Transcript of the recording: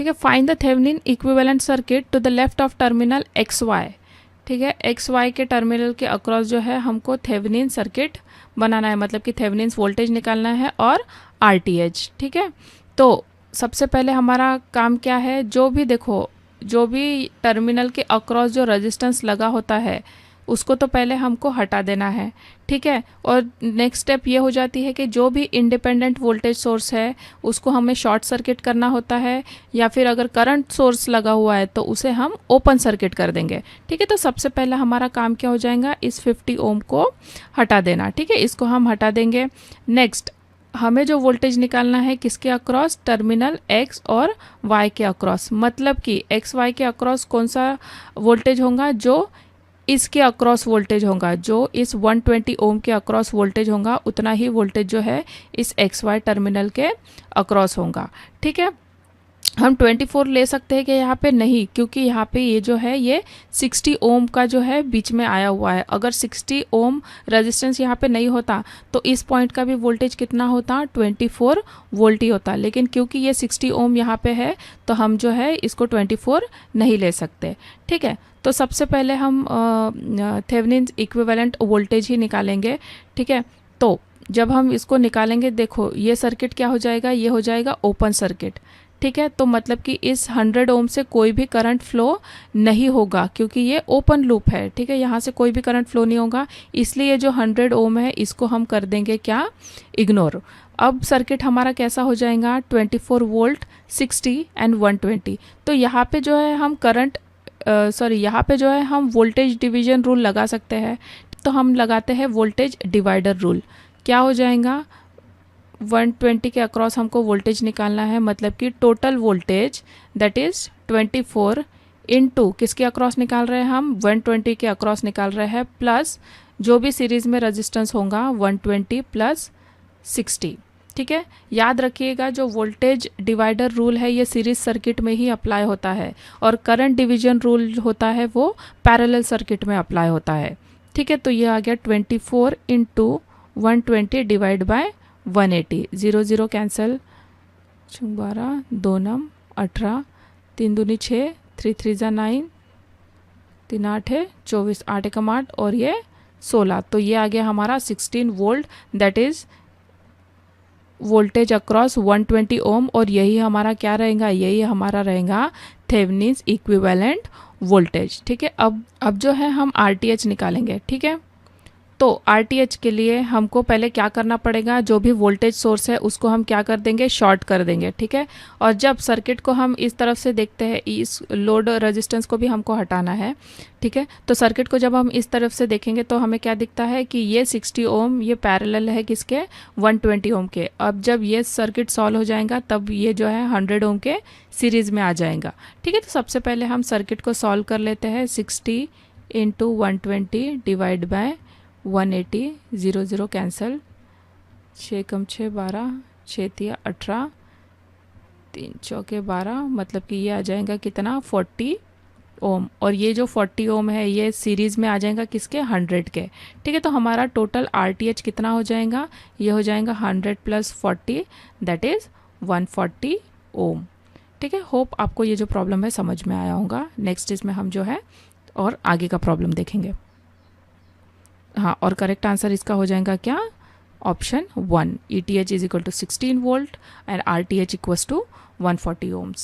ठीक है। Find the Thevenin equivalent circuit to the left of terminal X Y. ठीक है, एक्स वाई के टर्मिनल के अक्रॉस जो है हमको थेवेनिन सर्किट बनाना है, मतलब कि थेवेनिन वोल्टेज निकालना है और आरटीएच। ठीक है, तो सबसे पहले हमारा काम क्या है, जो भी टर्मिनल के अक्रॉस जो रेजिस्टेंस लगा होता है उसको तो पहले हमको हटा देना है। ठीक है, और नेक्स्ट स्टेप ये हो जाती है कि जो भी इंडिपेंडेंट वोल्टेज सोर्स है उसको हमें शॉर्ट सर्किट करना होता है, या फिर अगर करंट सोर्स लगा हुआ है तो उसे हम ओपन सर्किट कर देंगे। ठीक है, तो सबसे पहला हमारा काम क्या हो जाएगा, इस 50 ओम को हटा देना। ठीक है, इसको हम हटा देंगे। नेक्स्ट हमें जो वोल्टेज निकालना है किसके अक्रॉस, टर्मिनल एक्स और वाई के अक्रॉस, मतलब कि एक्स वाई के अक्रॉस कौन सा वोल्टेज होगा, जो इसके अक्रॉस वोल्टेज होगा, जो इस 120 ओम के अक्रॉस वोल्टेज होगा उतना ही वोल्टेज जो है इस एक्स वाई टर्मिनल के अक्रॉस होगा। ठीक है, हम 24 ले सकते हैं कि यहाँ पे नहीं, क्योंकि यहाँ पे ये जो है ये 60 ओम का जो है बीच में आया हुआ है। अगर 60 ओम रेजिस्टेंस यहाँ पे नहीं होता तो इस पॉइंट का भी वोल्टेज कितना होता, 24 वोल्ट ही होता। लेकिन क्योंकि ये 60 ओम यहाँ पे है तो हम जो है इसको 24 नहीं ले सकते। ठीक है, तो सबसे पहले हम थेवेनिन इक्विवेलेंट वोल्टेज ही निकालेंगे। ठीक है, तो जब हम इसको निकालेंगे, देखो ये सर्किट क्या हो जाएगा, ये हो जाएगा ओपन सर्किट। ठीक है, तो मतलब कि इस 100 ओम से कोई भी करंट फ्लो नहीं होगा, क्योंकि ये ओपन लूप है। ठीक है, यहाँ से कोई भी करंट फ्लो नहीं होगा, इसलिए जो 100 ओम है इसको हम कर देंगे क्या, इग्नोर। अब सर्किट हमारा कैसा हो जाएगा, 24 वोल्ट, 60 एंड 120। तो यहाँ पे जो है हम यहाँ पे जो है हम वोल्टेज डिवीजन रूल लगा सकते हैं। तो हम लगाते हैं वोल्टेज डिवाइडर रूल। क्या हो जाएगा, 120 के अक्रॉस हमको वोल्टेज निकालना है, मतलब कि total voltage that is 24 into किसके अक्रॉस निकाल रहे हैं हम, 120 के अक्रॉस निकाल रहे हैं, प्लस जो भी सीरीज में रेजिस्टेंस होगा 120 प्लस 60। ठीक है, याद रखिएगा जो वोल्टेज डिवाइडर रूल है ये सीरीज सर्किट में ही अप्लाई होता है, और करंट डिवीजन रूल होता है वो पैरेलल सर्किट में अप्लाई होता है। ठीक है, तो ये आ गया 24 इंटू 120 डिवाइड बाय 180, 0 0 कैंसिल, 12 2 9 18, 3 दूनी 6, 3 3 जा 9, 3 8 है 24, 8 एकम 8 और ये 16। तो ये आ गया हमारा 16 volt, that is voltage across 120 ओम, और यही हमारा क्या रहेगा, यही हमारा रहेगा थेवेनिन इक्विवेलेंट वोल्टेज। ठीक है, अब जो है हम आरटीएच निकालेंगे। ठीक है, तो आरटीएच के लिए हमको पहले क्या करना पड़ेगा, जो भी वोल्टेज सोर्स है उसको हम क्या कर देंगे, शॉर्ट कर देंगे। ठीक है, और जब सर्किट को हम इस तरफ से देखते हैं, इस लोड रेजिस्टेंस को भी हमको हटाना है। ठीक है, तो सर्किट को जब हम इस तरफ से देखेंगे तो हमें क्या दिखता है कि ये 60 ओम ये पैरेलल है किसके, 120 ओम के। अब जब ये सर्किट सॉल्व हो जाएगा तब ये जो है 100 ओम के सीरीज में आ जाएगा। ठीक है, तो सबसे पहले हम सर्किट को सॉल्व कर लेते हैं। 60 इंटू 120 डिवाइड बाय 180, 0 0 कैंसिल, 6 कम 6 12, 6 तिया 18, 3 चौके 12, मतलब कि ये आ जाएगा कितना, 40 ओम। और ये जो 40 ओम है ये सीरीज़ में आ जाएगा किसके, 100 के। ठीक है, तो हमारा टोटल आरटीएच कितना हो जाएगा, ये हो जाएगा 100 प्लस 40 दैट इज़ 140 ओम। ठीक है, होप आपको ये जो प्रॉब्लम है समझ में आया होगा। नेक्स्ट इसमें हम जो है और आगे का प्रॉब्लम देखेंगे। हाँ, और करेक्ट आंसर इसका हो जाएगा क्या, option 1, ETH is equal to 16 volt and RTH equals to 140 ohms.